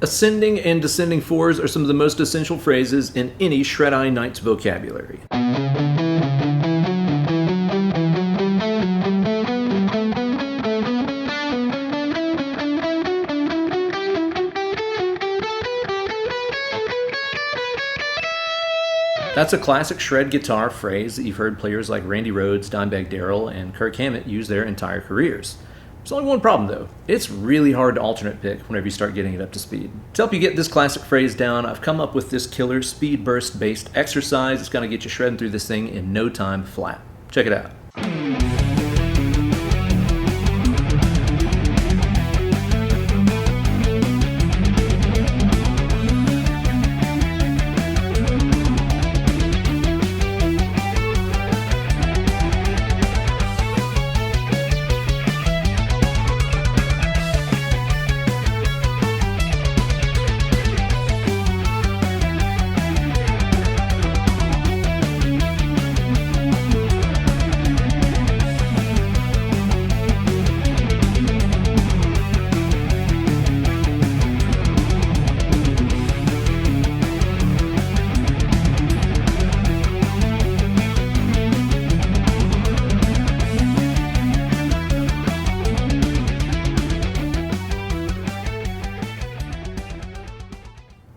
Ascending and descending fours are some of the most essential phrases in any Shred-Eye Knight's vocabulary. That's a classic shred guitar phrase that you've heard players like Randy Rhoads, Dimebag Darrell, and Kirk Hammett use their entire careers. There's only one problem though. It's really hard to alternate pick whenever you start getting it up to speed. To help you get this classic phrase down, I've come up with this killer speed burst based exercise. It's going to get you shredding through this thing in no time flat. Check it out.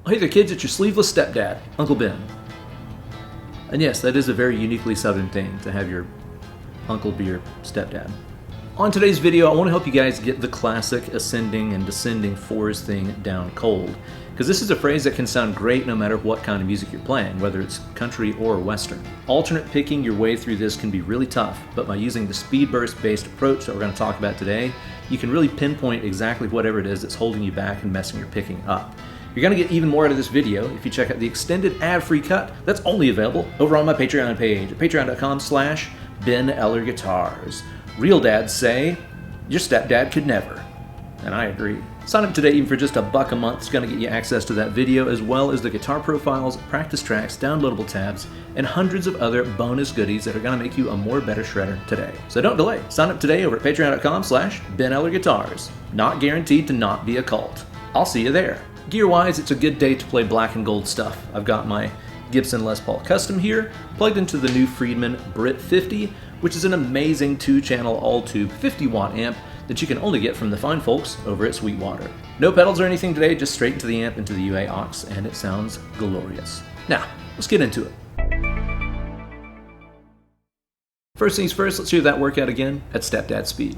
Hey there kids, it's your sleeveless stepdad, Uncle Ben. And yes, that is a very uniquely Southern thing, to have your uncle be your stepdad. On today's video, I want to help you guys get the classic ascending and descending fours thing down cold. Because this is a phrase that can sound great no matter what kind of music you're playing, whether it's country or western. Alternate picking your way through this can be really tough, but by using the speed burst based approach that we're going to talk about today, you can really pinpoint exactly whatever it is that's holding you back and messing your picking up. You're going to get even more out of this video if you check out the extended ad-free cut that's only available over on my Patreon page at patreon.com/Ben Eller Guitars. Real dads say, your stepdad could never. And I agree. Sign up today even for just $1 a month. It's going to get you access to that video as well as the guitar profiles, practice tracks, downloadable tabs, and hundreds of other bonus goodies that are going to make you a more better shredder today. So don't delay. Sign up today over at patreon.com/Ben Eller Guitars. Not guaranteed to not be a cult. I'll see you there. Gear-wise, it's a good day to play black and gold stuff. I've got my Gibson Les Paul Custom here, plugged into the new Friedman Brit 50, which is an amazing 2-channel all-tube 50-watt amp that you can only get from the fine folks over at Sweetwater. No pedals or anything today, just straight into the amp into the UA aux, and it sounds glorious. Now, let's get into it. First things first, let's hear that workout again at stepdad speed.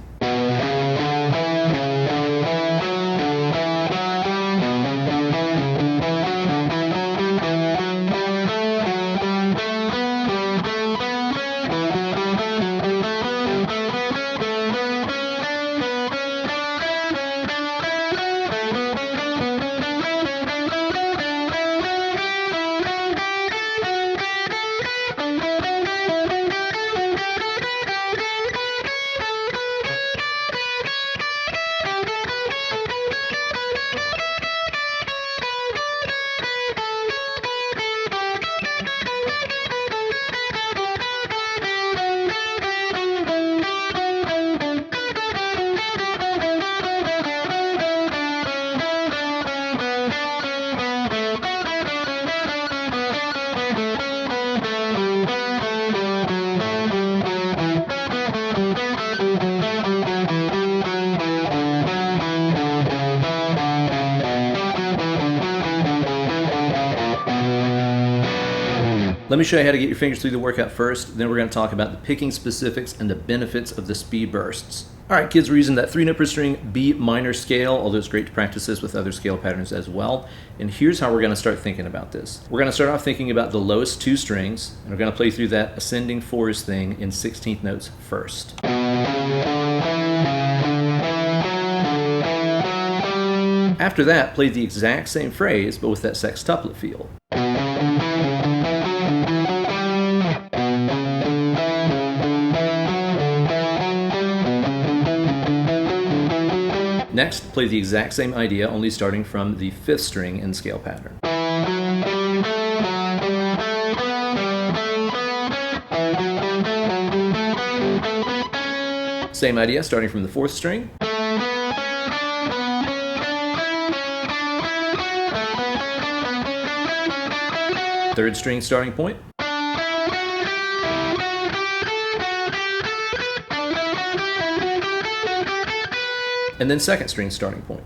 Let me show you how to get your fingers through the workout first, then we're going to talk about the picking specifics and the benefits of the speed bursts. Alright kids, we're using that 3-note per string B minor scale, although it's great to practice this with other scale patterns as well. And here's how we're going to start thinking about this. We're going to start off thinking about the lowest 2 strings, and we're going to play through that ascending fours thing in 16th notes first. After that, play the exact same phrase, but with that sextuplet feel. Next, play the exact same idea, only starting from the 5th string in scale pattern. Same idea, starting from the 4th string. third string starting point. And then second string starting point.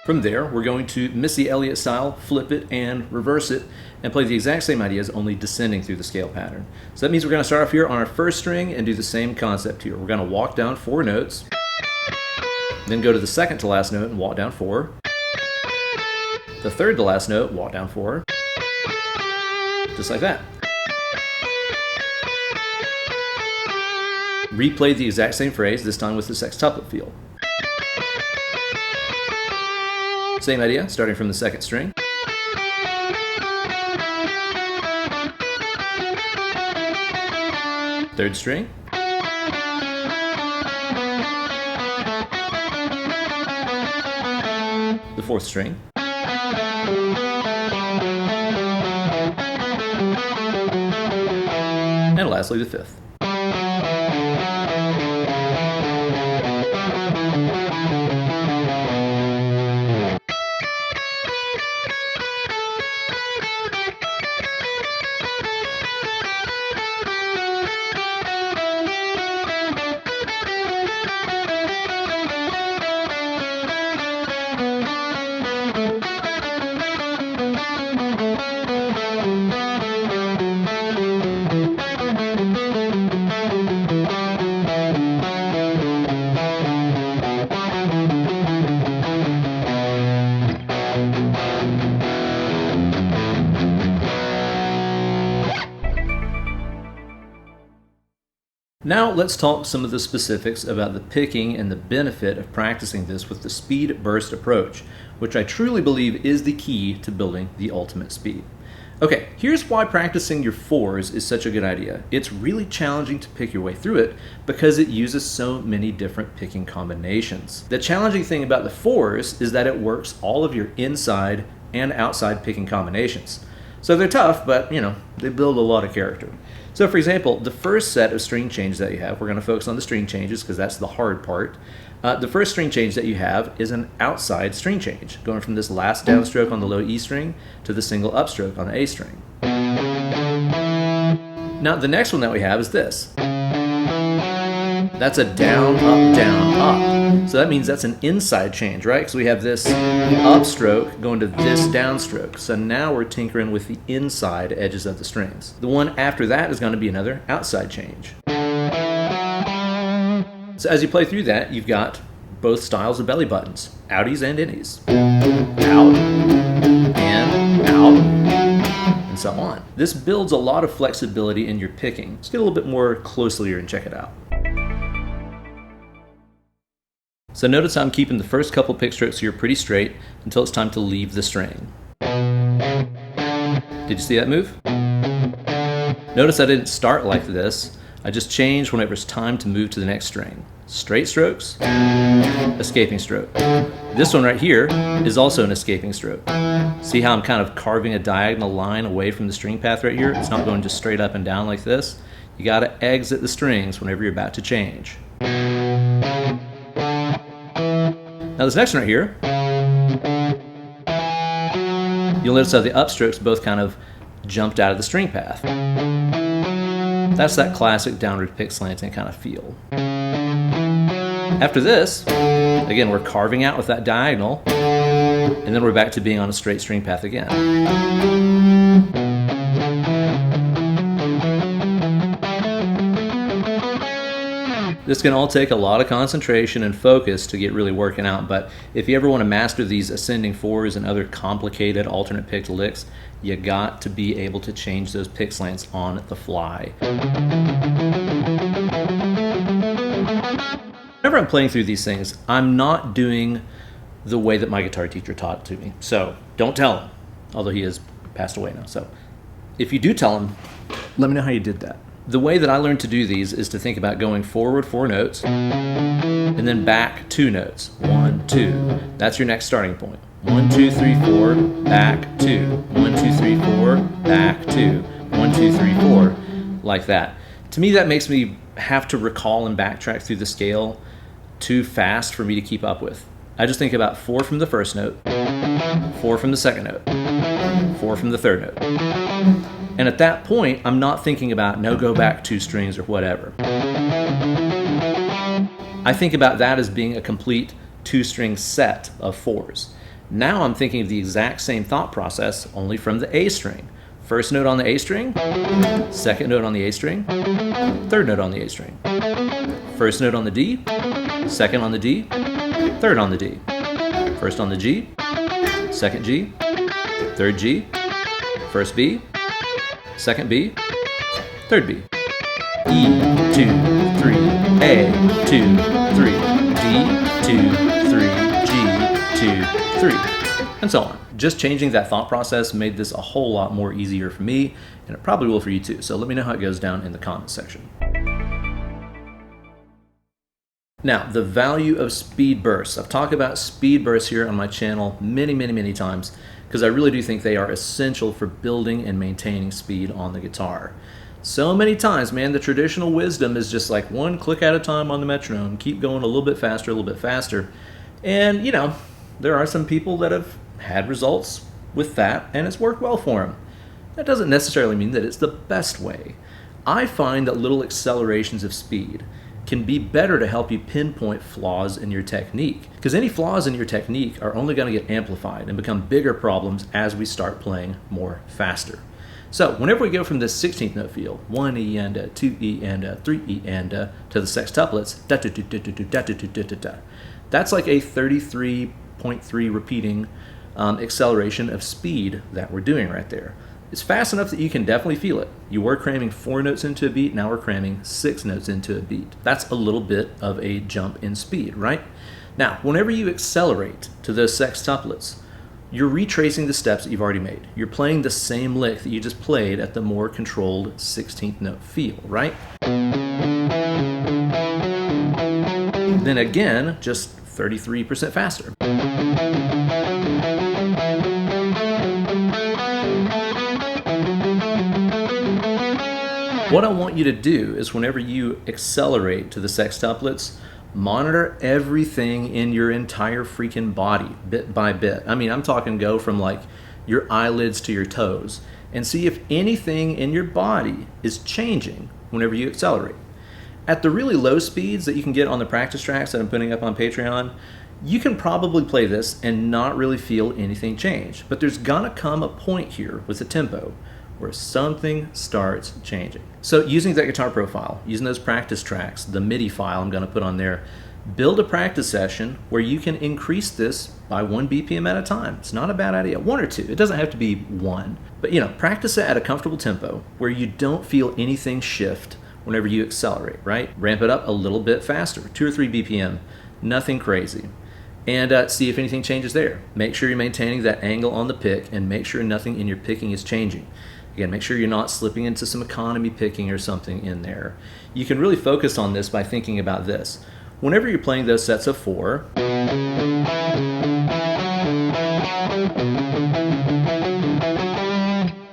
From there, we're going to Missy Elliott style, flip it and reverse it, and play the exact same ideas, only descending through the scale pattern. So that means we're going to start off here on our first string and do the same concept here. We're going to walk down 4 notes, then go to the second to last note and walk down 4, the third to last note, walk down 4, just like that. Replay the exact same phrase, this time with the sextuplet feel. Same idea, starting from the second string. Third string. The fourth string. And lastly, the fifth. Now let's talk some of the specifics about the picking and the benefit of practicing this with the speed burst approach, which I truly believe is the key to building the ultimate speed. Okay, here's why practicing your 4s is such a good idea. It's really challenging to pick your way through it because it uses so many different picking combinations. The challenging thing about the 4s is that it works all of your inside and outside picking combinations. So they're tough, but they build a lot of character. So for example, the first set of string changes that you have, we're going to focus on the string changes because that's the hard part. The first string change that you have is an outside string change, going from this last downstroke on the low E string to the single upstroke on the A string. Now the next one that we have is this. That's a down, up. So that means that's an inside change, right? Because we have this upstroke going to this downstroke. So now we're tinkering with the inside edges of the strings. The one after that is going to be another outside change. So as you play through that, you've got both styles of belly buttons, outies and innies. Out, and out, and so on. This builds a lot of flexibility in your picking. Let's get a little bit more closely here and check it out. So notice I'm keeping the first couple pick strokes here pretty straight until it's time to leave the string. Did you see that move? Notice I didn't start like this. I just changed whenever it's time to move to the next string. Straight strokes, escaping stroke. This one right here is also an escaping stroke. See how I'm kind of carving a diagonal line away from the string path right here? It's not going just straight up and down like this. You gotta exit the strings whenever you're about to change. Now this next one right here, you'll notice how the upstrokes both kind of jumped out of the string path. That's that classic downward pick slanting kind of feel. After this, again, we're carving out with that diagonal, and then we're back to being on a straight string path again. This can all take a lot of concentration and focus to get really working out, but if you ever want to master these ascending 4s and other complicated alternate picked licks, you got to be able to change those pick slants on the fly. Whenever I'm playing through these things, I'm not doing the way that my guitar teacher taught it to me. So don't tell him, although he has passed away now. So if you do tell him, let me know how you did that. The way that I learned to do these is to think about going forward 4 notes and then back 2 notes. 1, 2. That's your next starting point. 1, 2, 3, 4, back 2. 1, 2, 3, 4, back 2. 1, 2, 3, 4, like that. To me, that makes me have to recall and backtrack through the scale too fast for me to keep up with. I just think about 4 from the first note, 4 from the second note, 4 from the third note. And at that point, I'm not thinking about no go back 2 strings or whatever. I think about that as being a complete 2-string set of 4s. Now I'm thinking of the exact same thought process, only from the A string. First note on the A string, second note on the A string, third note on the A string. First note on the D, second on the D, third on the D. First on the G, second G, third G, first B, second B, third B. E, 2, 3, A, 2, 3, D, 2, 3, G, 2, 3, and so on. Just changing that thought process made this a whole lot more easier for me, and it probably will for you too. So let me know how it goes down in the comments section. Now, the value of speed bursts. I've talked about speed bursts here on my channel many times because I really do think they are essential for building and maintaining speed on the guitar. So many times, man, the traditional wisdom is just like 1 click at a time on the metronome, keep going a little bit faster. And, you know, there are some people that have had results with that, and it's worked well for them. That doesn't necessarily mean that it's the best way. I find that little accelerations of speed can be better to help you pinpoint flaws in your technique, because any flaws in your technique are only going to get amplified and become bigger problems as we start playing more faster. So whenever we go from this 16th note feel, 1 E and a, 2 E and a, 3 E and a, to the sextuplets, da, da, da, da, da, da, da, da, da, da. That's like a 33.3 repeating acceleration of speed that we're doing right there. It's fast enough that you can definitely feel it. You were cramming 4 notes into a beat, now we're cramming 6 notes into a beat. That's a little bit of a jump in speed, right? Now, whenever you accelerate to those sextuplets, you're retracing the steps that you've already made. You're playing the same lick that you just played at the more controlled 16th note feel, right? Then again, just 33% faster. What I want you to do is whenever you accelerate to the sextuplets, monitor everything in your entire freaking body, bit by bit. I mean, I'm talking go from like your eyelids to your toes, and see if anything in your body is changing whenever you accelerate. At the really low speeds that you can get on the practice tracks that I'm putting up on Patreon, you can probably play this and not really feel anything change. But there's gonna come a point here with the tempo where something starts changing. So using that guitar profile, using those practice tracks, the MIDI file I'm gonna put on there, build a practice session where you can increase this by 1 BPM at a time. It's not a bad idea, 1 or 2, it doesn't have to be 1. But you know, practice it at a comfortable tempo where you don't feel anything shift whenever you accelerate, right? Ramp it up a little bit faster, 2 or 3 BPM, nothing crazy. And see if anything changes there. Make sure you're maintaining that angle on the pick and make sure nothing in your picking is changing. Again, make sure you're not slipping into some economy picking or something in there. You can really focus on this by thinking about this. Whenever you're playing those sets of 4,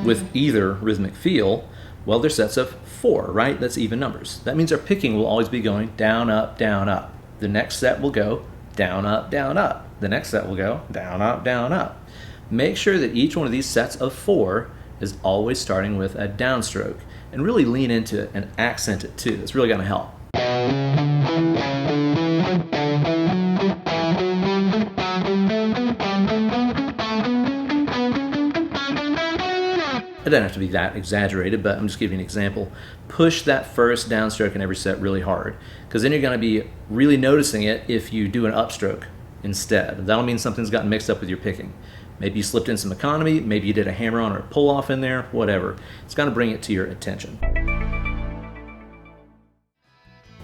with either rhythmic feel, well, they're sets of 4, right? That's even numbers. That means our picking will always be going down, up, down, up. The next set will go down, up, down, up. The next set will go down, up, down, up. Make sure that each one of these sets of 4 is always starting with a downstroke, and really lean into it and accent it too. It's really going to help. It doesn't have to be that exaggerated, but I'm just giving you an example. Push that first downstroke in every set really hard, because then you're going to be really noticing it if you do an upstroke instead. That'll mean something's gotten mixed up with your picking. Maybe you slipped in some economy, maybe you did a hammer-on or a pull-off in there, whatever. It's going to bring it to your attention.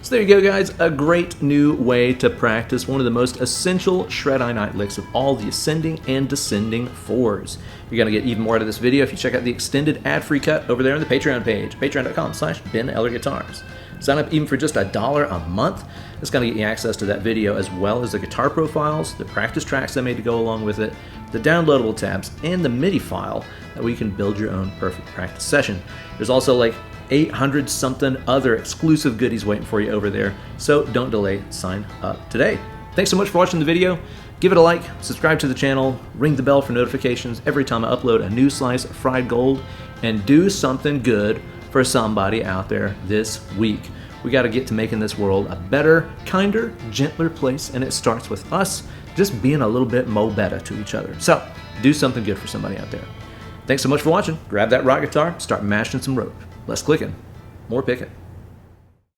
So there you go, guys, a great new way to practice one of the most essential shred-I-Night licks of all the ascending and descending fours. You're going to get even more out of this video if you check out the extended ad-free cut over there on the Patreon page, patreon.com/BenEllerGuitars. Sign up even for just $1 a month. It's going to get you access to that video as well as the guitar profiles, the practice tracks I made to go along with it, the downloadable tabs, and the MIDI file that we can build your own perfect practice session. There's also like 800 something other exclusive goodies waiting for you over there, so don't delay, sign up today. Thanks so much for watching the video. Give it a like, subscribe to the channel, ring the bell for notifications every time I upload a new slice of fried gold, and do something good for somebody out there this week. We got to get to making this world a better, kinder, gentler place, and it starts with us just being a little bit mo better to each other. So do something good for somebody out there. Thanks so much for watching. Grab that rock guitar, start mashing some rope. Less clicking, more picking.